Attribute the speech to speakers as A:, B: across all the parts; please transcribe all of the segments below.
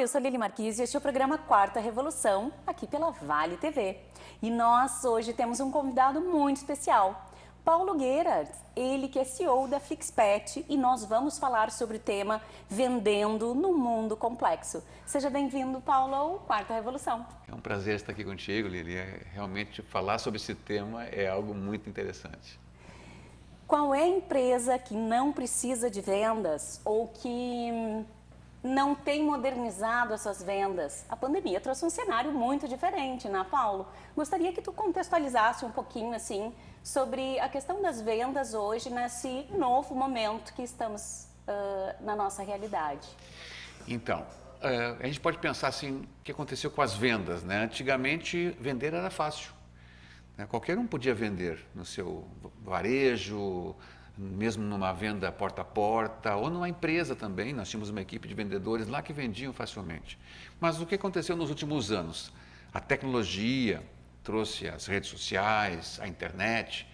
A: eu sou Lili Marquise e este é o programa Quarta Revolução, aqui pela Vale TV. E nós hoje temos um convidado muito especial, Paulo Gerhardt, ele que é CEO da Flixpet, e nós vamos falar sobre o tema Vendendo no Mundo Complexo. Seja bem-vindo, Paulo, ao Quarta Revolução.
B: É um prazer estar aqui contigo, Lili. Realmente falar sobre esse tema é algo muito interessante.
A: Qual é a empresa que não precisa de vendas ou que não tem modernizado as suas vendas? A pandemia trouxe um cenário muito diferente, né, Paulo? Gostaria que tu contextualizasse um pouquinho, assim, sobre a questão das vendas hoje, nesse novo momento que estamos na nossa realidade.
B: Então, a gente pode pensar assim, o que aconteceu com as vendas, né? Antigamente, vender era fácil. Qualquer um podia vender no seu varejo, mesmo numa venda porta a porta, ou numa empresa também. Nós tínhamos uma equipe de vendedores lá que vendiam facilmente. Mas o que aconteceu nos últimos anos? A tecnologia trouxe as redes sociais, a internet.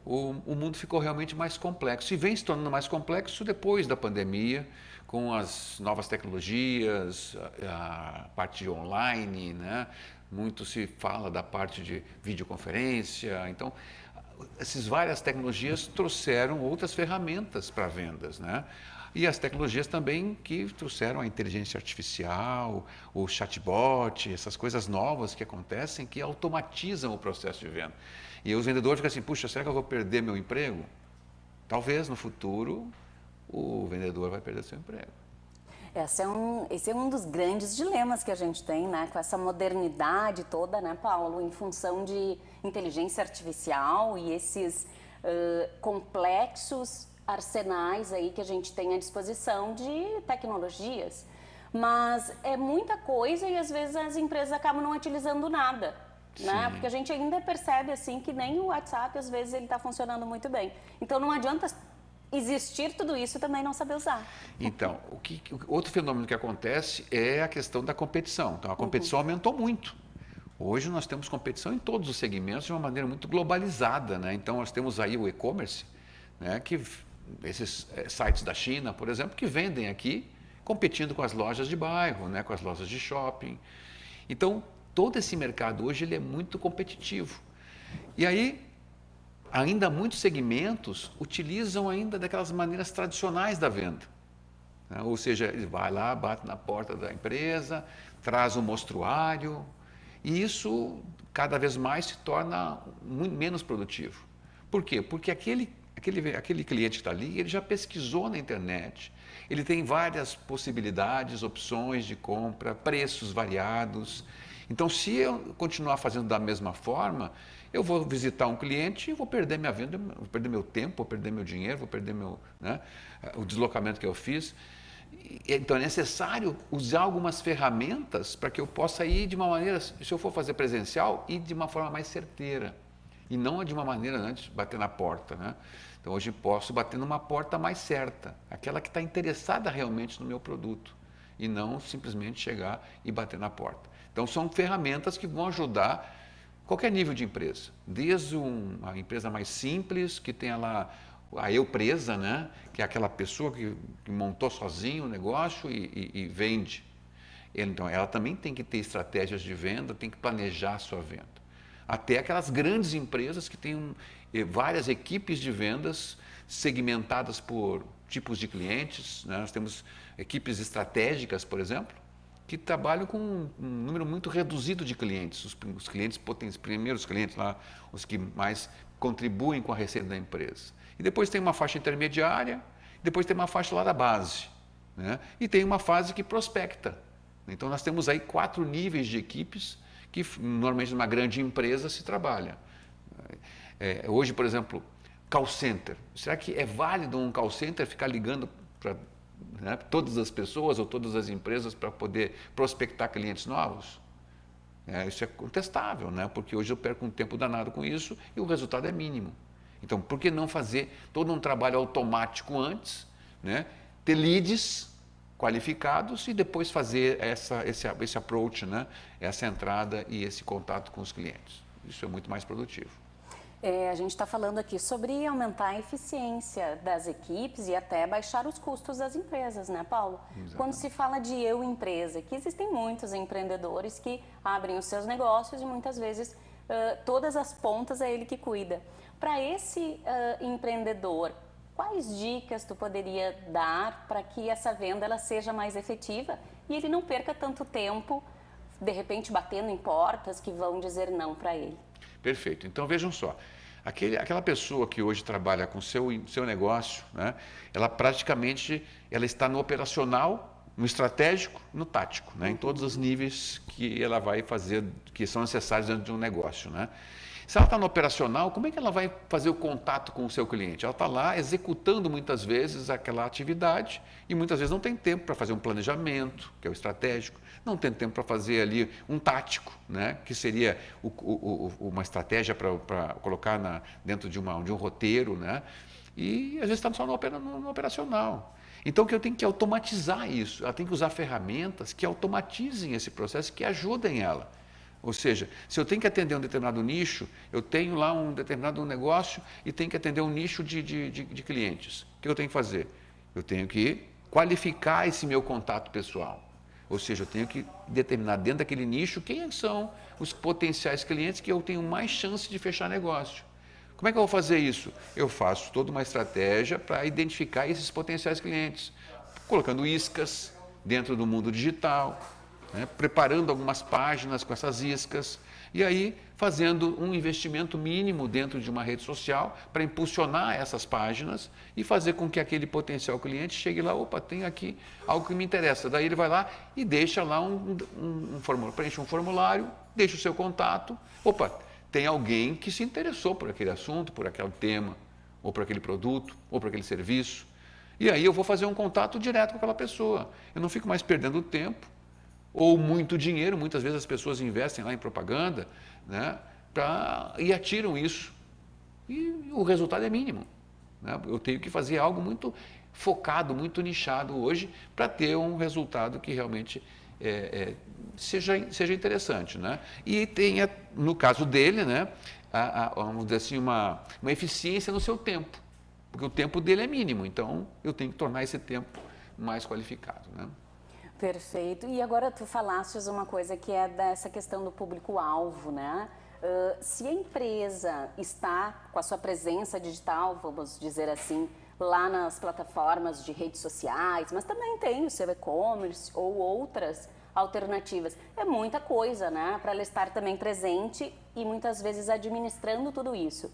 B: O mundo ficou realmente mais complexo e vem se tornando mais complexo depois da pandemia, com as novas tecnologias, a parte online, né? Muito se fala da parte de videoconferência. Então, essas várias tecnologias trouxeram outras ferramentas para vendas, né? E as tecnologias também que trouxeram a inteligência artificial, o chatbot, essas coisas novas que acontecem que automatizam o processo de venda. E os vendedores ficam assim, puxa, será que eu vou perder meu emprego? Talvez no futuro o vendedor vai perder seu emprego.
A: Esse é um dos grandes dilemas que a gente tem, né, com essa modernidade toda, né, Paulo, em função de inteligência artificial e esses complexos arsenais aí que a gente tem à disposição de tecnologias. Mas é muita coisa e às vezes as empresas acabam não utilizando nada, né? Porque a gente ainda percebe assim que nem o WhatsApp às vezes ele está funcionando muito bem. Então não adianta existir tudo isso e também não saber usar.
B: Então, outro fenômeno que acontece é a questão da competição. Então, a competição aumentou muito. Hoje nós temos competição em todos os segmentos de uma maneira muito globalizada, né? Então, nós temos aí o e-commerce, né? Esses sites da China, por exemplo, que vendem aqui, competindo com as lojas de bairro, né? Com as lojas de shopping. Então, todo esse mercado hoje ele é muito competitivo. E aí, ainda muitos segmentos utilizam ainda daquelas maneiras tradicionais da venda. Ou seja, ele vai lá, bate na porta da empresa, traz um mostruário, e isso cada vez mais se torna muito menos produtivo. Por quê? Porque aquele cliente que está ali, ele já pesquisou na internet, ele tem várias possibilidades, opções de compra, preços variados. Então, se eu continuar fazendo da mesma forma, eu vou visitar um cliente e vou perder minha venda, vou perder meu tempo, vou perder meu dinheiro, vou perder o deslocamento que eu fiz. Então, é necessário usar algumas ferramentas para que eu possa ir de uma maneira, se eu for fazer presencial, ir de uma forma mais certeira. E não de uma maneira antes de bater na porta, né? Então, hoje posso bater numa porta mais certa, aquela que está interessada realmente no meu produto, e não simplesmente chegar e bater na porta. Então, são ferramentas que vão ajudar qualquer nível de empresa, desde uma empresa mais simples, que tenha lá a eu presa, né? Que é aquela pessoa que montou sozinho o negócio e vende. Então, ela também tem que ter estratégias de venda, tem que planejar a sua venda. Até aquelas grandes empresas que têm várias equipes de vendas segmentadas por tipos de clientes, né? Nós temos equipes estratégicas, por exemplo, que trabalham com um número muito reduzido de clientes, os clientes os primeiros clientes lá, os que mais contribuem com a receita da empresa. E depois tem uma faixa intermediária, depois tem uma faixa lá da base, né? E tem uma fase que prospecta. Então nós temos aí 4 níveis de equipes que normalmente numa grande empresa se trabalha. Hoje, por exemplo, call center. Será que é válido um call center ficar ligando para todas as pessoas ou todas as empresas para poder prospectar clientes novos? Isso é contestável, né? Porque hoje eu perco um tempo danado com isso e o resultado é mínimo. Então, por que não fazer todo um trabalho automático antes, né? Ter leads qualificados e depois fazer esse approach, né? Essa entrada e esse contato com os clientes. Isso é muito mais produtivo.
A: A gente está falando aqui sobre aumentar a eficiência das equipes e até baixar os custos das empresas, né, Paulo?
B: Exatamente.
A: Quando se fala de eu empresa, que existem muitos empreendedores que abrem os seus negócios e muitas vezes todas as pontas é ele que cuida. Para esse empreendedor, quais dicas tu poderia dar para que essa venda ela seja mais efetiva e ele não perca tanto tempo, de repente batendo em portas que vão dizer não para ele?
B: Perfeito. Então vejam só, aquela pessoa que hoje trabalha com seu negócio, né, ela praticamente ela está no operacional, no estratégico, no tático, né, em todos os níveis que ela vai fazer, que são necessários dentro de um negócio, né. Se ela está no operacional, como é que ela vai fazer o contato com o seu cliente? Ela está lá executando muitas vezes aquela atividade e muitas vezes não tem tempo para fazer um planejamento, que é o estratégico, não tem tempo para fazer ali um tático, né? Que seria uma estratégia para colocar dentro de um roteiro, né? E às vezes está só no operacional. Então, que eu tenho que automatizar isso, ela tem que usar ferramentas que automatizem esse processo, que ajudem ela. Ou seja, se eu tenho que atender um determinado nicho, eu tenho lá um determinado negócio e tenho que atender um nicho de clientes. O que eu tenho que fazer? Eu tenho que qualificar esse meu contato pessoal. Ou seja, eu tenho que determinar dentro daquele nicho quem são os potenciais clientes que eu tenho mais chance de fechar negócio. Como é que eu vou fazer isso? Eu faço toda uma estratégia para identificar esses potenciais clientes, colocando iscas dentro do mundo digital, né, preparando algumas páginas com essas iscas e aí fazendo um investimento mínimo dentro de uma rede social para impulsionar essas páginas e fazer com que aquele potencial cliente chegue lá, opa, tem aqui algo que me interessa. Daí ele vai lá e deixa lá um formulário, preenche um formulário, deixa o seu contato, opa, tem alguém que se interessou por aquele assunto, por aquele tema, ou por aquele produto, ou por aquele serviço. E aí eu vou fazer um contato direto com aquela pessoa. Eu não fico mais perdendo tempo ou muito dinheiro, muitas vezes as pessoas investem lá em propaganda, né, e atiram isso. E o resultado é mínimo, né? Eu tenho que fazer algo muito focado, muito nichado hoje, para ter um resultado que realmente seja interessante. Né? E tenha, no caso dele, né, vamos dizer assim, uma eficiência no seu tempo, porque o tempo dele é mínimo, então eu tenho que tornar esse tempo mais qualificado. Né?
A: Perfeito. E agora tu falastes uma coisa que é dessa questão do público-alvo, né? Se a empresa está com a sua presença digital, vamos dizer assim, lá nas plataformas de redes sociais, mas também tem o seu e-commerce ou outras alternativas, é muita coisa, né? Para ela estar também presente e muitas vezes administrando tudo isso.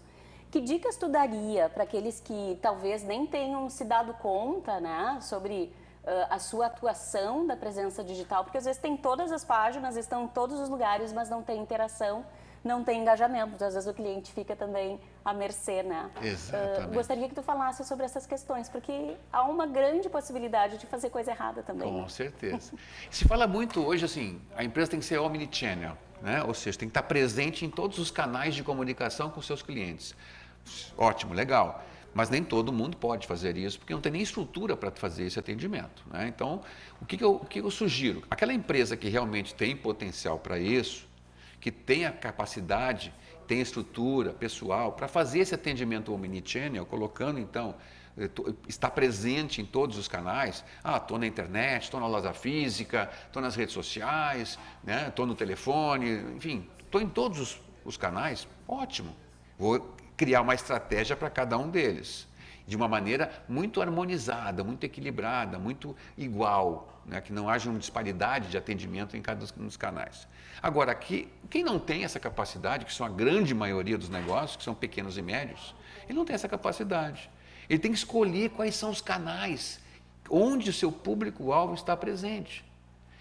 A: Que dicas tu daria para aqueles que talvez nem tenham se dado conta, né, sobre a sua atuação da presença digital, porque às vezes tem todas as páginas, estão em todos os lugares, mas não tem interação, não tem engajamento, às vezes o cliente fica também à mercê, né?
B: Exatamente.
A: Gostaria que tu falasse sobre essas questões, porque há uma grande possibilidade de fazer coisa errada também.
B: Com certeza. Se fala muito hoje assim, a empresa tem que ser omnichannel, né? Ou seja, tem que estar presente em todos os canais de comunicação com seus clientes. Ótimo, legal. Mas nem todo mundo pode fazer isso, porque não tem nem estrutura para fazer esse atendimento. Né? Então, o que eu sugiro? Aquela empresa que realmente tem potencial para isso, que tem a capacidade, tem estrutura pessoal para fazer esse atendimento omnichannel, colocando então, está presente em todos os canais. Estou na internet, estou na loja física, estou nas redes sociais, né? Estou no telefone, enfim, estou em todos os canais, ótimo. Vou criar uma estratégia para cada um deles, de uma maneira muito harmonizada, muito equilibrada, muito igual, né? Que não haja uma disparidade de atendimento em cada um dos canais. Agora, quem não tem essa capacidade, que são a grande maioria dos negócios, que são pequenos e médios, ele não tem essa capacidade. Ele tem que escolher quais são os canais onde o seu público-alvo está presente.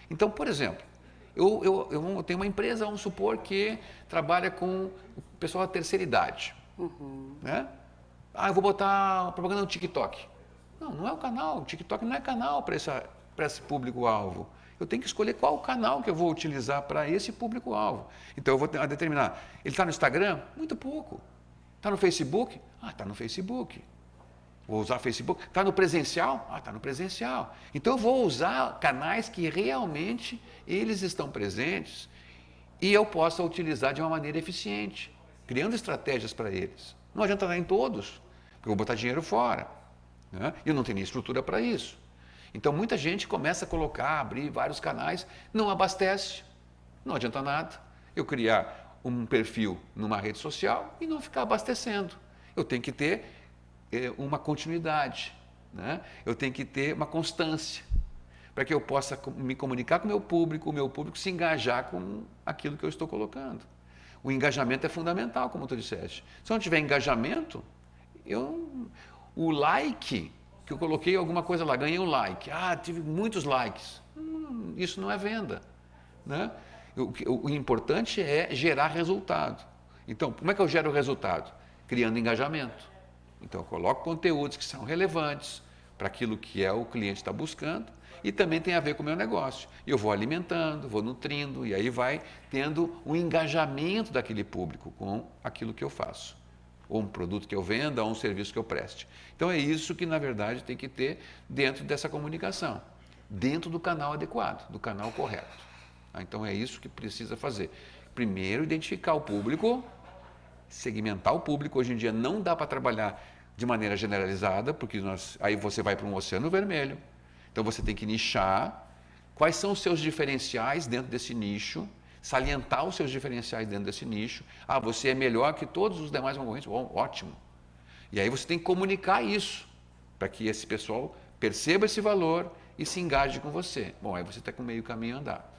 B: Então, por exemplo, eu tenho uma empresa, vamos supor, que trabalha com o pessoal da terceira idade. Né? Eu vou botar propaganda no TikTok. Não é o canal. O TikTok não é canal para esse público-alvo. Eu tenho que escolher qual o canal que eu vou utilizar para esse público-alvo. Então, eu vou determinar. Ele está no Instagram? Muito pouco. Está no Facebook? Está no Facebook. Vou usar Facebook. Está no presencial? Está no presencial. Então, eu vou usar canais que realmente eles estão presentes e eu possa utilizar de uma maneira eficiente. criando estratégias para eles. Não adianta dar em todos, porque eu vou botar dinheiro fora, né? E eu não tenho nem estrutura para isso. Então, muita gente começa a colocar, abrir vários canais, não abastece, não adianta nada. Eu criar um perfil numa rede social e não ficar abastecendo. Eu tenho que ter uma continuidade, né? Eu tenho que ter uma constância, para que eu possa me comunicar com o meu público se engajar com aquilo que eu estou colocando. O engajamento é fundamental, como tu disseste. Se eu não tiver engajamento, o like, que eu coloquei alguma coisa lá, ganhei um like, tive muitos likes, isso não é venda, né? O importante é gerar resultado. Então, como é que eu gero o resultado? Criando engajamento. Então, eu coloco conteúdos que são relevantes para aquilo que o cliente está buscando e também tem a ver com o meu negócio. E eu vou alimentando, vou nutrindo e aí vai tendo um engajamento daquele público com aquilo que eu faço. Ou um produto que eu venda, ou um serviço que eu preste. Então, é isso que, na verdade, tem que ter dentro dessa comunicação, dentro do canal adequado, do canal correto. Então, é isso que precisa fazer. Primeiro, identificar o público, segmentar o público. Hoje em dia não dá para trabalhar de maneira generalizada, porque aí você vai para um oceano vermelho. Então você tem que nichar quais são os seus diferenciais dentro desse nicho, salientar os seus diferenciais dentro desse nicho. Você é melhor que todos os demais concorrentes. Bom, ótimo. E aí você tem que comunicar isso, para que esse pessoal perceba esse valor e se engaje com você. Bom, aí você está com meio caminho andado.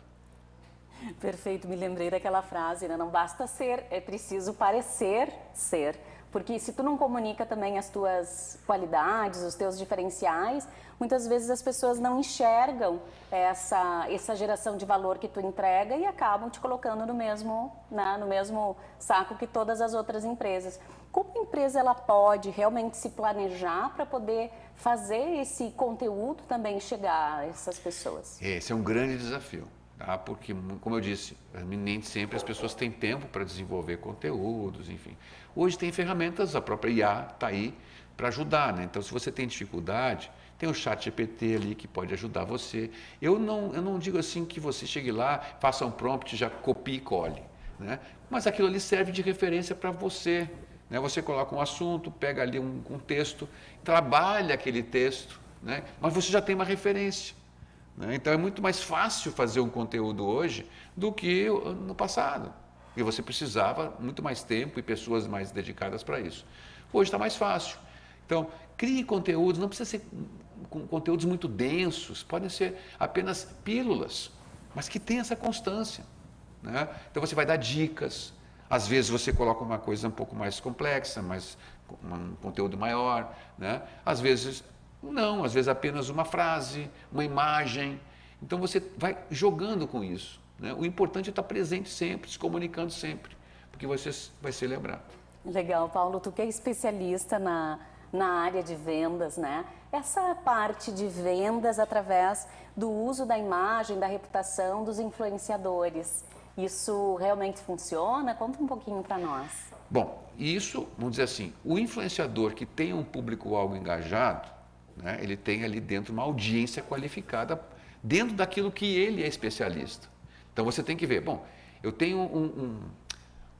A: Perfeito, me lembrei daquela frase, né? Não basta ser, é preciso parecer ser. Porque se tu não comunica também as tuas qualidades, os teus diferenciais, muitas vezes as pessoas não enxergam essa geração de valor que tu entrega e acabam te colocando no mesmo saco que todas as outras empresas. Como a empresa ela pode realmente se planejar para poder fazer esse conteúdo também chegar a essas pessoas?
B: Esse é um grande desafio. Porque, como eu disse, nem sempre as pessoas têm tempo para desenvolver conteúdos, enfim. Hoje tem ferramentas, a própria IA está aí para ajudar, né? Então, se você tem dificuldade, tem o ChatGPT ali que pode ajudar você. Eu não digo assim que você chegue lá, faça um prompt, já copie e cole, né? Mas aquilo ali serve de referência para você, né? Você coloca um assunto, pega ali um texto, trabalha aquele texto, né? Mas você já tem uma referência. Então é muito mais fácil fazer um conteúdo hoje do que no passado. E você precisava muito mais tempo e pessoas mais dedicadas para isso. Hoje está mais fácil. Então, crie conteúdos, não precisa ser conteúdos muito densos, podem ser apenas pílulas, mas que tenha essa constância, né? Então você vai dar dicas, às vezes você coloca uma coisa um pouco mais complexa, um conteúdo maior, né? Às vezes não, às vezes apenas uma frase, uma imagem. Então você vai jogando com isso, né? O importante é estar presente sempre, se comunicando sempre, porque você vai ser lembrado.
A: Legal, Paulo, tu que é especialista na área de vendas, né? Essa parte de vendas através do uso da imagem, da reputação dos influenciadores, isso realmente funciona? Conta um pouquinho para nós.
B: Bom, isso, vamos dizer assim, o influenciador que tem um público-alvo engajado, né, ele tem ali dentro uma audiência qualificada dentro daquilo que ele é especialista. Então você tem que ver, bom, eu tenho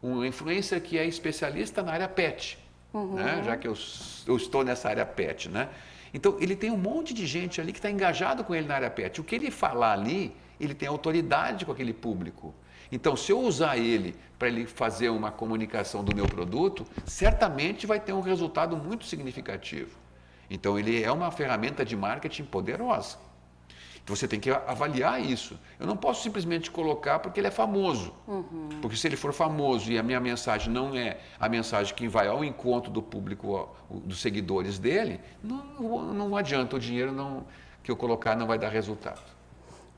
B: um influencer que é especialista na área pet, né, já que eu estou nessa área pet, né? Então ele tem um monte de gente ali que está engajado com ele na área pet. O que ele falar ali, ele tem autoridade com aquele público. Então, se eu usar ele para ele fazer uma comunicação do meu produto, certamente vai ter um resultado muito significativo. Então, ele é uma ferramenta de marketing poderosa. Então, você tem que avaliar isso. Eu não posso simplesmente colocar porque ele é famoso. Porque se ele for famoso e a minha mensagem não é a mensagem que vai ao encontro do público, dos seguidores dele, não adianta, o dinheiro que eu colocar não vai dar resultado.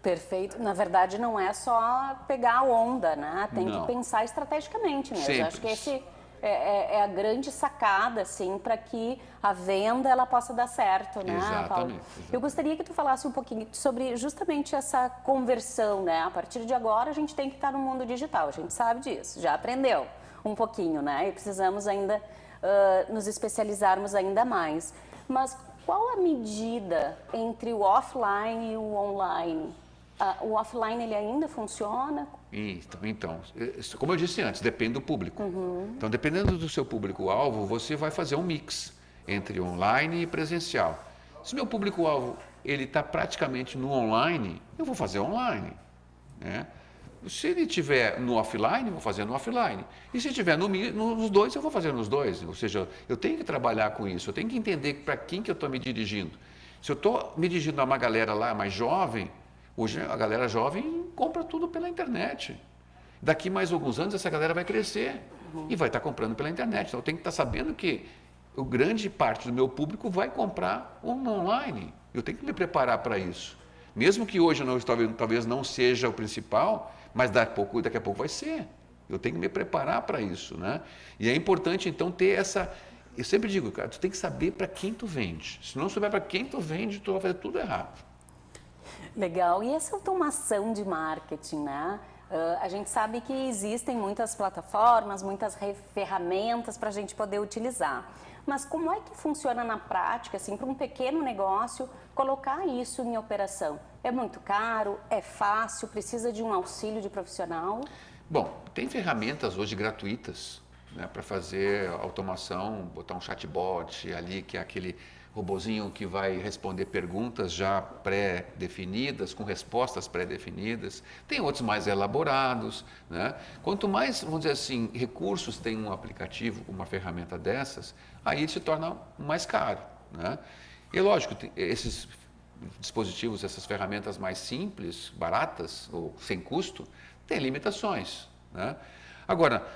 A: Perfeito. Na verdade, não é só pegar a onda, né? Tem que pensar estrategicamente mesmo.
B: Sempre.
A: Acho que esse é a grande sacada, assim, para que a venda ela possa dar certo, né, Paulo?
B: Exatamente.
A: Eu gostaria que tu falasse um pouquinho sobre justamente essa conversão, né? A partir de agora, a gente tem que estar no mundo digital, a gente sabe disso, já aprendeu um pouquinho, né? E precisamos ainda nos especializarmos ainda mais. Mas qual a medida entre o offline e o online? O offline ele ainda funciona?
B: Então, como eu disse antes, depende do público. Então, dependendo do seu público-alvo, você vai fazer um mix entre online e presencial. Se meu público-alvo ele está praticamente no online, eu vou fazer online, né? Se ele estiver no offline, eu vou fazer no offline. E se estiver nos dois, eu vou fazer nos dois. Ou seja, eu tenho que trabalhar com isso, eu tenho que entender para quem que eu estou me dirigindo. Se eu estou me dirigindo a uma galera lá mais jovem, hoje a galera jovem compra tudo pela internet. Daqui mais alguns anos essa galera vai crescer e vai estar comprando pela internet. Então eu tenho que estar sabendo que a grande parte do meu público vai comprar online. Eu tenho que me preparar para isso. Mesmo que hoje talvez não seja o principal, mas daqui a pouco vai ser. Eu tenho que me preparar para isso, né? E é importante então ter essa... Eu sempre digo, cara, tu tem que saber para quem tu vende. Se não souber para quem tu vende, tu vai fazer tudo errado.
A: Legal. E essa automação de marketing, né? A gente sabe que existem muitas plataformas, muitas ferramentas para a gente poder utilizar. Mas como é que funciona na prática, assim, para um pequeno negócio, colocar isso em operação? É muito caro? É fácil? Precisa de um auxílio de profissional?
B: Bom, tem ferramentas hoje gratuitas, né, para fazer automação, botar um chatbot ali, que é aquele robozinho que vai responder perguntas já pré-definidas, com respostas pré-definidas. Tem outros mais elaborados, né? Quanto mais, vamos dizer assim, recursos tem um aplicativo, uma ferramenta dessas, aí ele se torna mais caro, né? E lógico, esses dispositivos, essas ferramentas mais simples, baratas ou sem custo, têm limitações, né? Agora,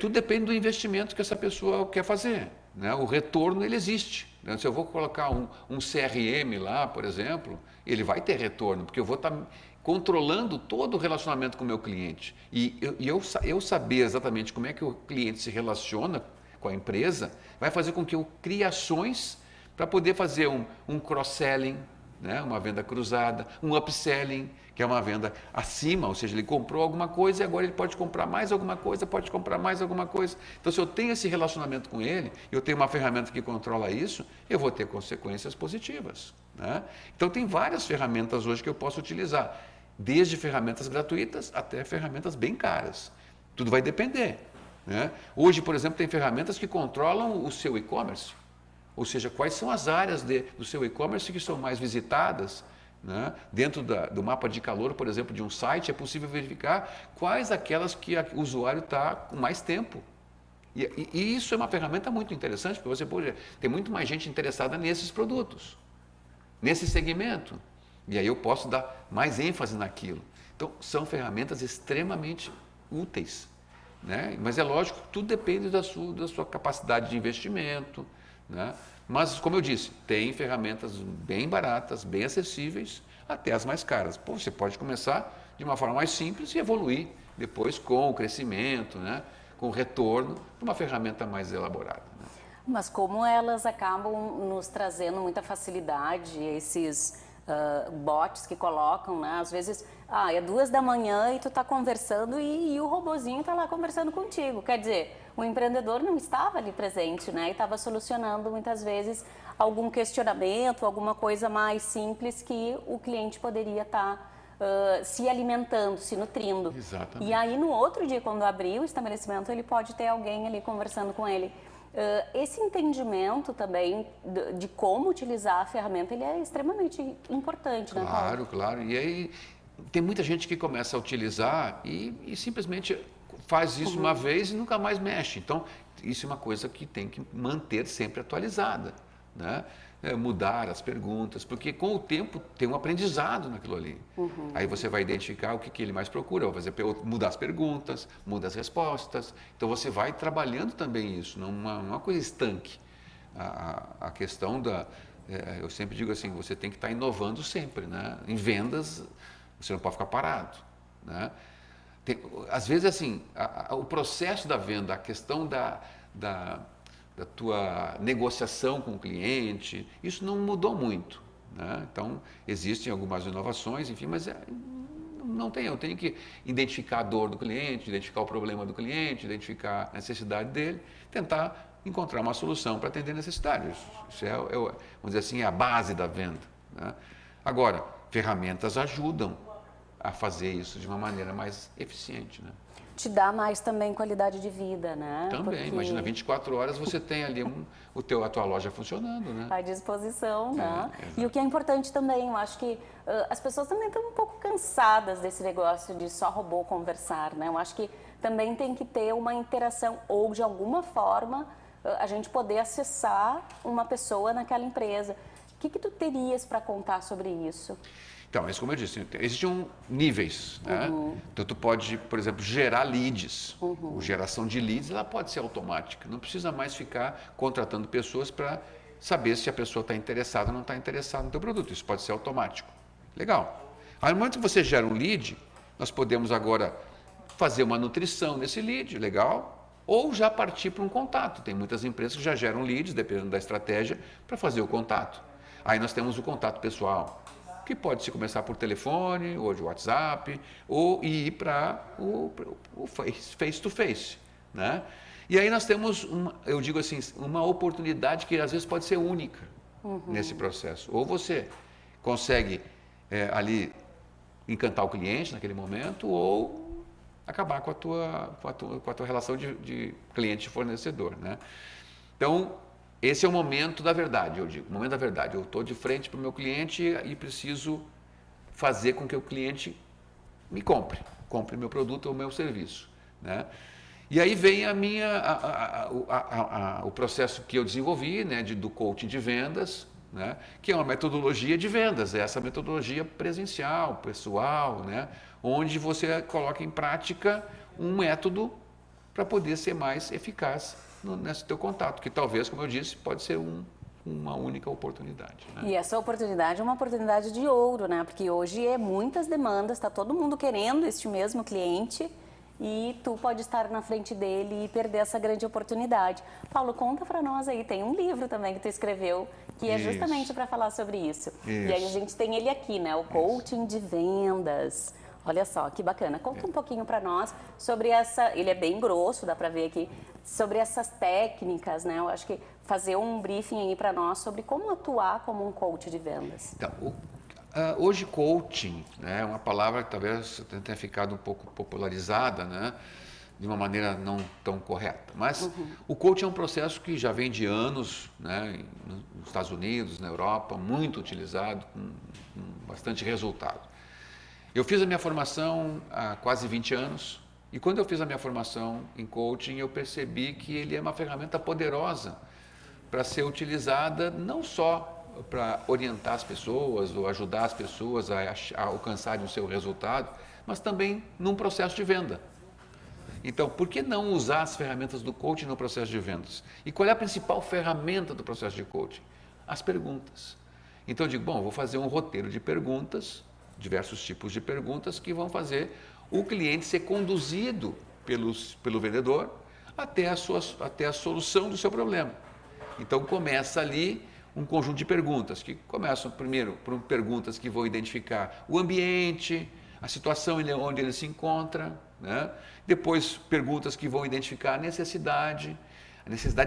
B: tudo depende do investimento que essa pessoa quer fazer, né? O retorno, ele existe. Se eu vou colocar um CRM lá, por exemplo, ele vai ter retorno, porque eu vou estar controlando todo o relacionamento com o meu cliente. E eu saber exatamente como é que o cliente se relaciona com a empresa, vai fazer com que eu crie ações para poder fazer um cross-selling, né? Uma venda cruzada, um upselling, que é uma venda acima, ou seja, ele comprou alguma coisa e agora ele pode comprar mais alguma coisa, pode comprar mais alguma coisa. Então, se eu tenho esse relacionamento com ele, eu tenho uma ferramenta que controla isso, eu vou ter consequências positivas, né? Então, tem várias ferramentas hoje que eu posso utilizar, desde ferramentas gratuitas até ferramentas bem caras. Tudo vai depender, né? Hoje, por exemplo, tem ferramentas que controlam o seu e-commerce, ou seja, quais são as áreas do seu e-commerce que são mais visitadas, né? Dentro do mapa de calor, por exemplo, de um site, é possível verificar quais aquelas que o usuário está com mais tempo. E isso é uma ferramenta muito interessante, porque você pode ter muito mais gente interessada nesses produtos, nesse segmento. E aí eu posso dar mais ênfase naquilo. Então, são ferramentas extremamente úteis, né? Mas é lógico, tudo depende da sua capacidade de investimento, né? Mas, como eu disse, tem ferramentas bem baratas, bem acessíveis, até as mais caras. Pô, você pode começar de uma forma mais simples e evoluir depois com o crescimento, né? Com o retorno de uma ferramenta mais elaborada, né?
A: Mas como elas acabam nos trazendo muita facilidade, esses bots que colocam, né? Às vezes, é 2 da manhã e tu está conversando e o robozinho está lá conversando contigo. Quer dizer, o empreendedor não estava ali presente, né? E estava solucionando muitas vezes algum questionamento, alguma coisa mais simples que o cliente poderia estar se alimentando, se nutrindo.
B: Exatamente.
A: E aí no outro dia, quando abrir o estabelecimento, ele pode ter alguém ali conversando com ele. Esse entendimento também de como utilizar a ferramenta, ele é extremamente importante, né, Paulo?
B: Claro, claro. E aí tem muita gente que começa a utilizar e simplesmente faz isso uma vez e nunca mais mexe. Então, isso é uma coisa que tem que manter sempre atualizada, né? Mudar as perguntas, porque com o tempo tem um aprendizado naquilo ali. Aí você vai identificar o que ele mais procura, vai fazer, mudar as perguntas, muda as respostas. Então você vai trabalhando também isso, não é uma coisa estanque. A questão eu sempre digo assim, você tem que estar inovando sempre, né? Em vendas, você não pode ficar parado, né? Às vezes, assim, o processo da venda, a questão da tua negociação com o cliente, isso não mudou muito, né? Então, existem algumas inovações, enfim, mas eu tenho que identificar a dor do cliente, identificar o problema do cliente, identificar a necessidade dele, tentar encontrar uma solução para atender a necessidade. Isso vamos dizer assim, é a base da venda, né? Agora, ferramentas ajudam, a fazer isso de uma maneira mais eficiente, né?
A: Te dá mais também qualidade de vida, né?
B: Também, imagina, 24 horas você tem ali a tua loja funcionando, né?
A: À disposição, né?
B: Exato.
A: E o que é importante também, eu acho que as pessoas também estão um pouco cansadas desse negócio de só robô conversar, né? Eu acho que também tem que ter uma interação ou de alguma forma a gente poder acessar uma pessoa naquela empresa. O que tu terias para contar sobre isso?
B: Então, mas como eu disse, existem níveis, né? Então, tu pode, por exemplo, gerar leads. A geração de leads, ela pode ser automática. Não precisa mais ficar contratando pessoas para saber se a pessoa está interessada ou não está interessada no teu produto. Isso pode ser automático. Legal. Aí, no momento que você gera um lead, nós podemos agora fazer uma nutrição nesse lead, legal? Ou já partir para um contato. Tem muitas empresas que já geram leads, dependendo da estratégia, para fazer o contato. Aí nós temos o contato pessoal, que pode se começar por telefone, ou de WhatsApp, ou ir para o face-to-face, né? E aí nós temos, eu digo assim, uma oportunidade que às vezes pode ser única nesse processo. Ou você consegue ali encantar o cliente naquele momento, ou acabar com a tua relação de cliente e fornecedor, né? Então, esse é o momento da verdade, eu digo, o momento da verdade. Eu estou de frente para o meu cliente e preciso fazer com que o cliente me compre meu produto ou meu serviço, né? E aí vem o processo que eu desenvolvi, né, do coaching de vendas, né, que é uma metodologia de vendas, é essa metodologia presencial, pessoal, né, onde você coloca em prática um método para poder ser mais eficaz nesse teu contato, que talvez, como eu disse, pode ser uma única oportunidade, né?
A: E essa oportunidade é uma oportunidade de ouro, né? Porque hoje é muitas demandas, está todo mundo querendo este mesmo cliente e tu pode estar na frente dele e perder essa grande oportunidade. Paulo, conta para nós aí, tem um livro também que tu escreveu que é justamente para falar sobre isso. E aí a gente tem ele aqui, né? O Coaching de Vendas. Olha só, que bacana. Conta um pouquinho para nós sobre ele é bem grosso, dá para ver aqui, sobre essas técnicas, né? Eu acho que fazer um briefing aí para nós sobre como atuar como um coach de vendas.
B: Então, hoje coaching, né, é uma palavra que talvez tenha ficado um pouco popularizada, né, de uma maneira não tão correta. Mas o coaching é um processo que já vem de anos, né, nos Estados Unidos, na Europa, muito utilizado, com bastante resultado. Eu fiz a minha formação há quase 20 anos e quando eu fiz a minha formação em coaching, eu percebi que ele é uma ferramenta poderosa para ser utilizada não só para orientar as pessoas ou ajudar as pessoas a alcançarem o seu resultado, mas também num processo de venda. Então, por que não usar as ferramentas do coaching no processo de vendas? E qual é a principal ferramenta do processo de coaching? As perguntas. Então, eu digo, bom, eu vou fazer um roteiro de perguntas, diversos tipos de perguntas que vão fazer o cliente ser conduzido pelo vendedor até a solução do seu problema. Então começa ali um conjunto de perguntas que começam primeiro por perguntas que vão identificar o ambiente, a situação onde ele se encontra, né? Depois perguntas que vão identificar a necessidade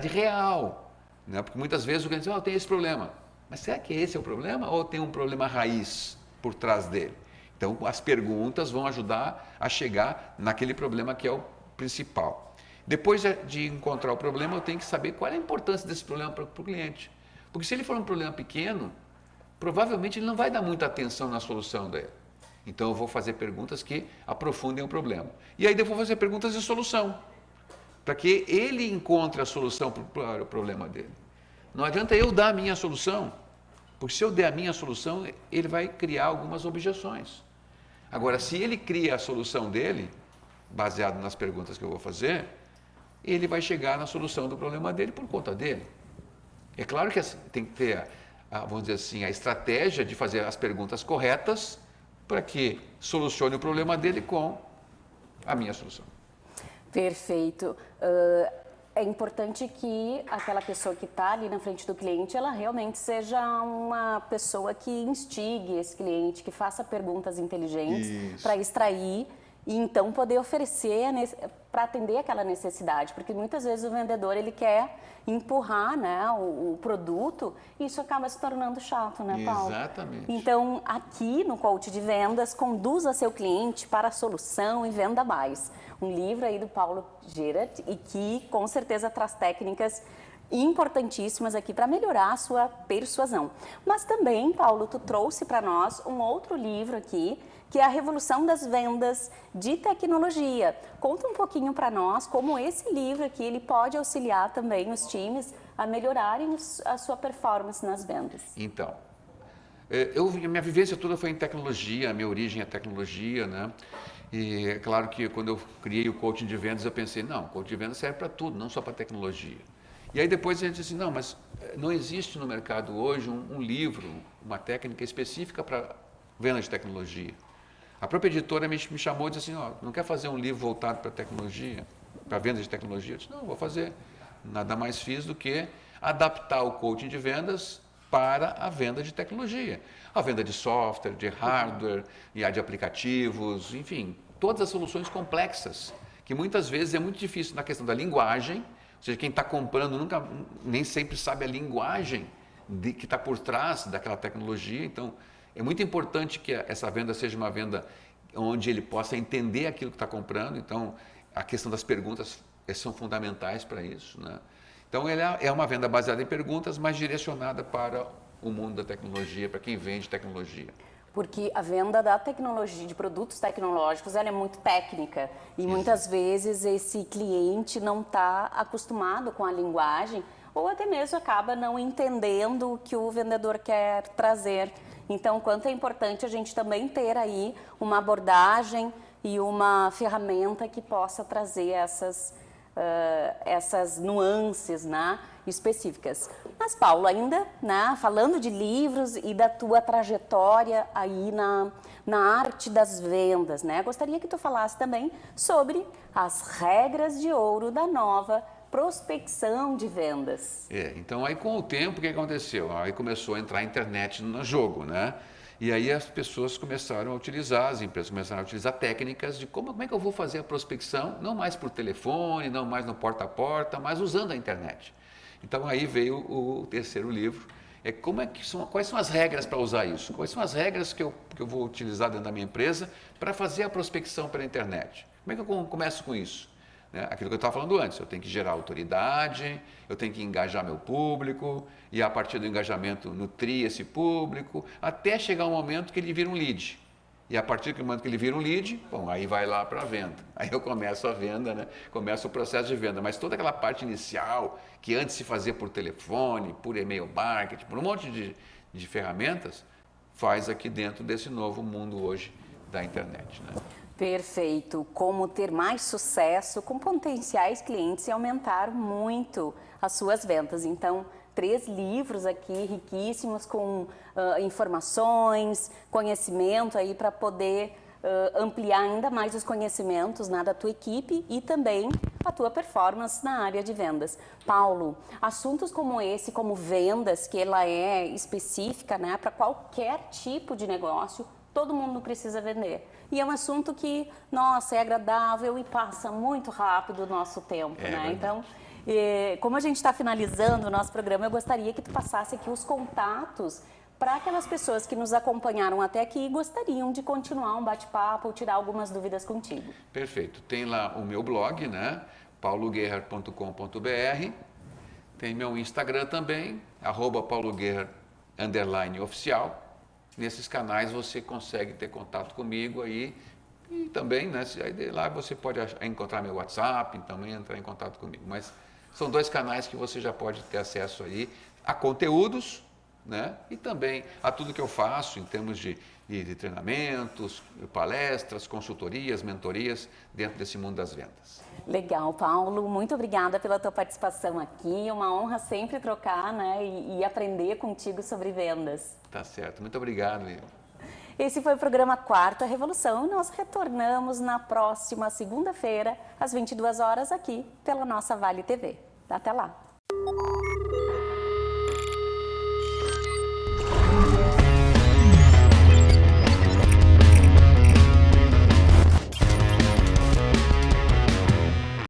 B: real, né? Porque muitas vezes o cliente diz, eu tenho esse problema, mas será que esse é o problema ou tem um problema raiz por trás dele? Então, as perguntas vão ajudar a chegar naquele problema que é o principal. Depois de encontrar o problema, eu tenho que saber qual é a importância desse problema para o cliente. Porque se ele for um problema pequeno, provavelmente ele não vai dar muita atenção na solução dele. Então, eu vou fazer perguntas que aprofundem o problema. E aí, eu vou fazer perguntas de solução, para que ele encontre a solução para o problema dele. Não adianta eu dar a minha solução, porque se eu der a minha solução, ele vai criar algumas objeções. Agora, se ele cria a solução dele, baseado nas perguntas que eu vou fazer, ele vai chegar na solução do problema dele por conta dele. É claro que tem que ter, vamos dizer assim, a estratégia de fazer as perguntas corretas para que solucione o problema dele com a minha solução.
A: Perfeito. É importante que aquela pessoa que está ali na frente do cliente, ela realmente seja uma pessoa que instigue esse cliente, que faça perguntas inteligentes para extrair e então poder oferecer para atender aquela necessidade, porque muitas vezes o vendedor ele quer empurrar, né, o produto e isso acaba se tornando chato, né, Paulo?
B: Exatamente.
A: Então, aqui no Coach de Vendas, conduza seu cliente para a solução e venda mais. Um livro aí do Paulo Gerhardt e que com certeza traz técnicas importantíssimas aqui para melhorar a sua persuasão. Mas também, Paulo, tu trouxe para nós um outro livro aqui, que é a Revolução das Vendas de Tecnologia. Conta um pouquinho para nós como esse livro aqui ele pode auxiliar também os times a melhorarem a sua performance nas vendas.
B: Então, minha vivência toda foi em tecnologia, a minha origem é tecnologia, né? E é claro que quando eu criei o coaching de vendas, eu pensei, não, o coaching de vendas serve para tudo, não só para tecnologia. E aí depois a gente disse assim, não, mas não existe no mercado hoje um livro, uma técnica específica para venda de tecnologia. A própria editora me chamou e disse assim, ó, não quer fazer um livro voltado para tecnologia, para venda de tecnologia? Eu disse, não, vou fazer. Nada mais fiz do que adaptar o coaching de vendas para a venda de tecnologia. A venda de software, de hardware, e a de aplicativos, enfim, todas as soluções complexas, que muitas vezes é muito difícil na questão da linguagem, ou seja, quem está comprando nem sempre sabe a linguagem que está por trás daquela tecnologia, então é muito importante que essa venda seja uma venda onde ele possa entender aquilo que está comprando, então a questão das perguntas são fundamentais para isso, né? Então, ele é uma venda baseada em perguntas, mas direcionada para o mundo da tecnologia, para quem vende tecnologia.
A: Porque a venda da tecnologia, de produtos tecnológicos, ela é muito técnica e muitas vezes esse cliente não está acostumado com a linguagem ou até mesmo acaba não entendendo o que o vendedor quer trazer. Então, quanto é importante a gente também ter aí uma abordagem e uma ferramenta que possa trazer essas nuances, né, específicas. Mas, Paulo, ainda, né, falando de livros e da tua trajetória aí na arte das vendas, né, gostaria que tu falasse também sobre as regras de ouro da nova prospecção de vendas.
B: Então aí com o tempo o que aconteceu? Aí começou a entrar a internet no jogo, né? E aí as pessoas começaram a utilizar, as empresas começaram a utilizar técnicas de como é que eu vou fazer a prospecção, não mais por telefone, não mais no porta a porta, mas usando a internet. Então aí veio o terceiro livro, quais são as regras para usar isso? Quais são as regras que eu vou utilizar dentro da minha empresa para fazer a prospecção pela internet? Como é que eu começo com isso? Aquilo que eu estava falando antes, eu tenho que gerar autoridade, eu tenho que engajar meu público e a partir do engajamento nutrir esse público até chegar um momento que ele vira um lead. E a partir do momento que ele vira um lead, bom, aí vai lá para a venda. Aí eu começo a venda, né? Começa o processo de venda. Mas toda aquela parte inicial que antes se fazia por telefone, por e-mail marketing, por um monte de ferramentas, faz aqui dentro desse novo mundo hoje da internet, né?
A: Perfeito. Como ter mais sucesso com potenciais clientes e aumentar muito as suas vendas. Então, 3 livros aqui riquíssimos com informações, conhecimento aí para poder ampliar ainda mais os conhecimentos, né, da tua equipe e também a tua performance na área de vendas. Paulo, assuntos como esse, como vendas, que ela é específica, né, para qualquer tipo de negócio, todo mundo precisa vender. E é um assunto que, nossa, é agradável e passa muito rápido o nosso tempo, né? Então, como a gente está finalizando o nosso programa, eu gostaria que tu passasse aqui os contatos para aquelas pessoas que nos acompanharam até aqui e gostariam de continuar um bate-papo ou tirar algumas dúvidas contigo.
B: Perfeito. Tem lá o meu blog, né? pauloguerra.com.br. Tem meu Instagram também, @pauloguerra_oficial. Nesses canais você consegue ter contato comigo aí e também, né, aí lá você pode encontrar meu WhatsApp, também entrar em contato comigo. Mas são 2 canais que você já pode ter acesso aí a conteúdos, né, e também a tudo que eu faço em termos de treinamentos, palestras, consultorias, mentorias dentro desse mundo das vendas.
A: Legal, Paulo. Muito obrigada pela tua participação aqui. É uma honra sempre trocar, né, e aprender contigo sobre vendas.
B: Tá certo. Muito obrigado, Lívia.
A: Esse foi o programa Quarta Revolução e nós retornamos na próxima segunda-feira, às 22 horas, aqui pela nossa Vale TV. Até lá!